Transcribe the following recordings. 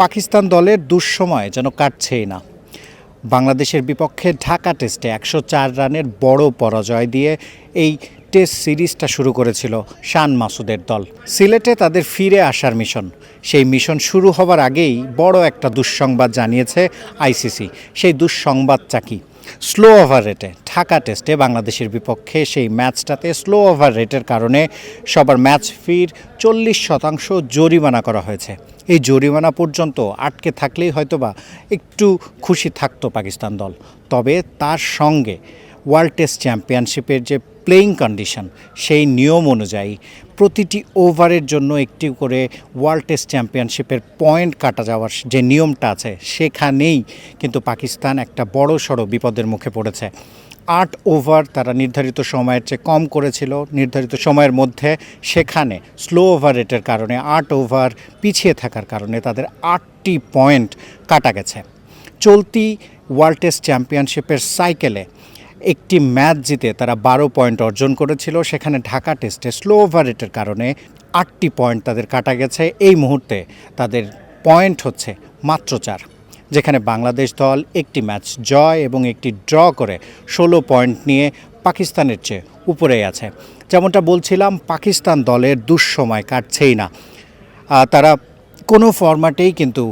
পাকিস্তান দলের দুঃসময় যেন কাটছেই না। বাংলাদেশের বিপক্ষে ঢাকা টেস্টে ১০৪ রানের বড় পরাজয় দিয়ে এই টেস্ট সিরিজটা শুরু করেছিল শান মাসুদের দল। সিলেটে তাদের ফিরে আসার মিশন, সেই মিশন শুরু হবার আগেই বড় একটা দুঃসংবাদ জানিয়েছে আইসিসি। সেই দুঃসংবাদটা কি? স্লো ওভার রেটে ঢাকা টেস্টে বাংলাদেশের বিপক্ষে সেই ম্যাচটাতে স্লো ওভার রেটের কারণে সবার ম্যাচ ফির 40% জরিমানা করা হয়েছে। এই জরিমানা পর্যন্ত আটকে থাকলেই হয়তোবা একটু খুশি থাকতো পাকিস্তান দল। তবে তার সঙ্গে ওয়ার্ল্ড টেস্ট চ্যাম্পিয়নশিপের যে প্লেয়িং কন্ডিশন, সেই নিয়ম অনুযায়ী প্রতিটি ওভারের জন্য একটি করে ওয়ার্ল্ড টেস্ট চ্যাম্পিয়নশিপের পয়েন্ট কাটা যাওয়ার যে নিয়মটা আছে, সেখানেই কিন্তু পাকিস্তান একটা বড় সড়ো বিপদের মুখে পড়েছে। 8 ওভার তারা নির্ধারিত সময়ের চেয়ে কম করেছিল নির্ধারিত সময়ের মধ্যে, সেখানে স্লো ওভার রেটের কারণে 8 ওভার পিছিয়ে থাকার কারণে তাদের 8টি পয়েন্ট কাটা গেছে। চলতি ওয়ার্ল্ড টেস্ট চ্যাম্পিয়নশিপের সাইকেলে একটি ম্যাচ জিতে তারা 12 পয়েন্ট অর্জন করেছিল, সেখানে ঢাকা টেস্টে স্লো ওভার রেটের কারণে 8টি পয়েন্ট তাদের কাটা গেছে। এই মুহূর্তে তাদের পয়েন্ট হচ্ছে মাত্র 4, যেখানে বাংলাদেশ দল একটি ম্যাচ জয় এবং একটি ড্র করে 16 পয়েন্ট নিয়ে পাকিস্তানের চেয়ে উপরেই আছে। যেমনটা বলছিলাম, পাকিস্তান দলের দুঃসময় কাটছেই না। তারা কোনো ফরম্যাটেই কিন্তু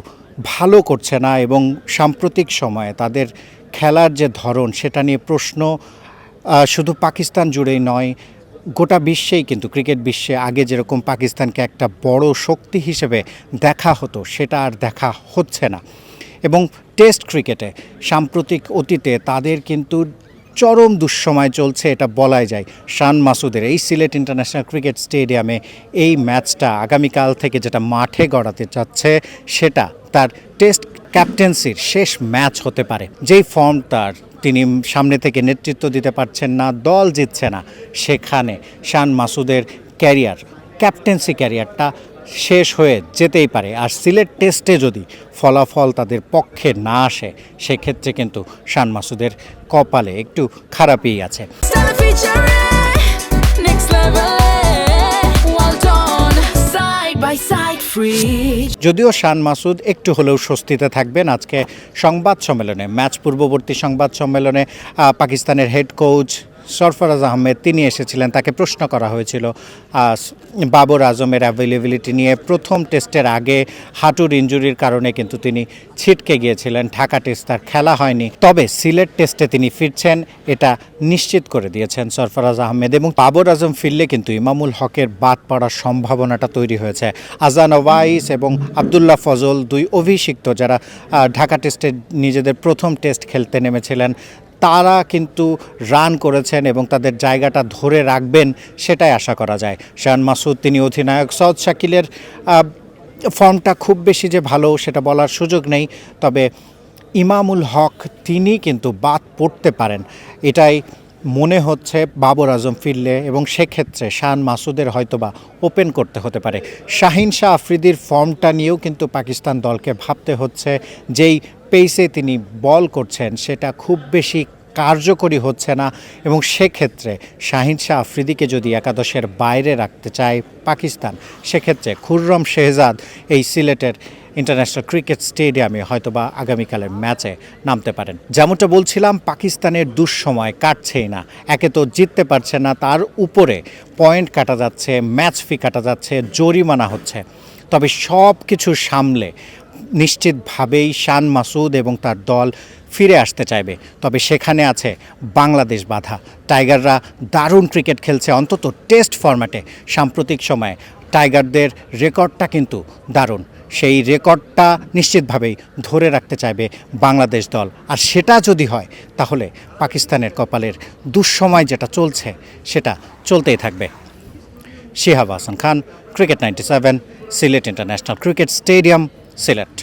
ভালো করছে না এবং সাম্প্রতিক সময়ে তাদের খেলার যে ধরন, সেটা নিয়ে প্রশ্ন শুধু পাকিস্তান জুড়েই নয়, গোটা বিশ্বেই কিন্তু ক্রিকেট বিশ্বে আগে যেরকম পাকিস্তানকে একটা বড় শক্তি হিসেবে দেখা হতো, সেটা আর দেখা হচ্ছে না। এবং টেস্ট ক্রিকেটে সাম্প্রতিক অতীতে তাদের কিন্তু চরম দুঃসময় চলছে, এটা বলাই যায়। শান মাসুদের এই সিলেট ইন্টারন্যাশনাল ক্রিকেট স্টেডিয়ামে এই ম্যাচটা আগামীকাল থেকে যেটা মাঠে গড়াতে চাচ্ছে, সেটা তার টেস্ট ক্যাপ্টেন্সির শেষ ম্যাচ হতে পারে। যেই ফর্ম তার, তিনি সামনে থেকে নেতৃত্ব দিতে পারছেন না, দল জিতছে না, সেখানে শান মাসুদের ক্যারিয়ার, ক্যাপ্টেন্সি ক্যারিয়ারটা শেষ হয়ে যেতেই পারে। আর সিলেট টেস্টে যদি ফলাফল তাদের পক্ষে না আসে, সেক্ষেত্রে কিন্তু শান মাসুদের কপালে একটু খারাপই আছে। যদিও শান মাসুদ একটু হলেও স্বস্তিতে থাকবেন। আজকে সংবাদ সম্মেলনে, ম্যাচ পূর্ববর্তী সংবাদ সম্মেলনে পাকিস্তানের হেড কোচ সরফরাজ আহমেদ তিনি এসেছিলেন। তাকে প্রশ্ন করা হয়েছিল বাবর আজমের অ্যাভেলেবিলিটি নিয়ে। প্রথম টেস্টের আগে হাঁটুর ইনজুরির কারণে কিন্তু তিনি ছিটকে গিয়েছিলেন, ঢাকা টেস্ট তার খেলা হয়নি। তবে সিলেট টেস্টে তিনি ফিরছেন, এটা নিশ্চিত করে দিয়েছেন সরফরাজ আহমেদ। এবং বাবর আজম ফিরলে কিন্তু ইমামুল হকের বাদ পড়ার সম্ভাবনাটা তৈরি হয়েছে। আজান ওয়াইস এবং আবদুল্লাহ ফজল, দুই অভিষিক্ত যারা ঢাকা টেস্টে নিজেদের প্রথম টেস্ট খেলতে নেমেছিলেন, তারা কিন্তু রান করেছেন এবং তাদের জায়গাটা ধরে রাখবেন, সেটাই আশা করা যায়। শান মাসুদ তিনি অধিনায়ক। সৌদ শাকিলের ফর্মটা খুব বেশি যে ভালো সেটা বলার সুযোগ নেই, তবে ইমামুল হক তিনি কিন্তু বাদ পড়তে পারেন, এটাই মনে হচ্ছে বাবর আজম ফিরলে। এবং সেক্ষেত্রে শান মাসুদের হয়তোবা ওপেন করতে হতে পারে। শাহিন শাহ আফ্রিদির ফর্মটা নিয়েও কিন্তু পাকিস্তান দলকে ভাবতে হচ্ছে। যেই পেসে তিনি বল করছেন, সেটা খুব বেশি কার্যকরী হচ্ছে না। এবং সেক্ষেত্রে শাহিন শাহ আফ্রিদিকে যদি একাদশের বাইরে রাখতে চায় পাকিস্তান, সেক্ষেত্রে খুররম শেহজাদ এই সিলেটের ইন্টারন্যাশনাল ক্রিকেট স্টেডিয়ামে হয়তোবা আগামীকালের ম্যাচে নামতে পারেন। যেমনটা বলছিলাম, পাকিস্তানের দুঃসময় কাটছেই না। একে তো জিততে পারছে না, তার উপরে পয়েন্ট কাটা যাচ্ছে, ম্যাচ ফি কাটা যাচ্ছে, জরিমানা হচ্ছে। তবে সব কিছু সামলে নিশ্চিতভাবেই শান মাসুদ এবং তার দল ফিরে আসতে চাইবে। তবে সেখানে আছে বাংলাদেশ বাধা। টাইগাররা দারুণ ক্রিকেট খেলছে, অন্তত টেস্ট ফরম্যাটে সাম্প্রতিক সময়ে টাইগারদের রেকর্ডটা কিন্তু দারুণ। সেই রেকর্ডটা নিশ্চিতভাবেই ধরে রাখতে চাইবে বাংলাদেশ দল। আর সেটা যদি হয়, তাহলে পাকিস্তানের কপালের দুঃসময় যেটা চলছে, সেটা চলতেই থাকবে। Shihab Hasan Khan, cricket 97, Sylhet international cricket stadium, Sylhet.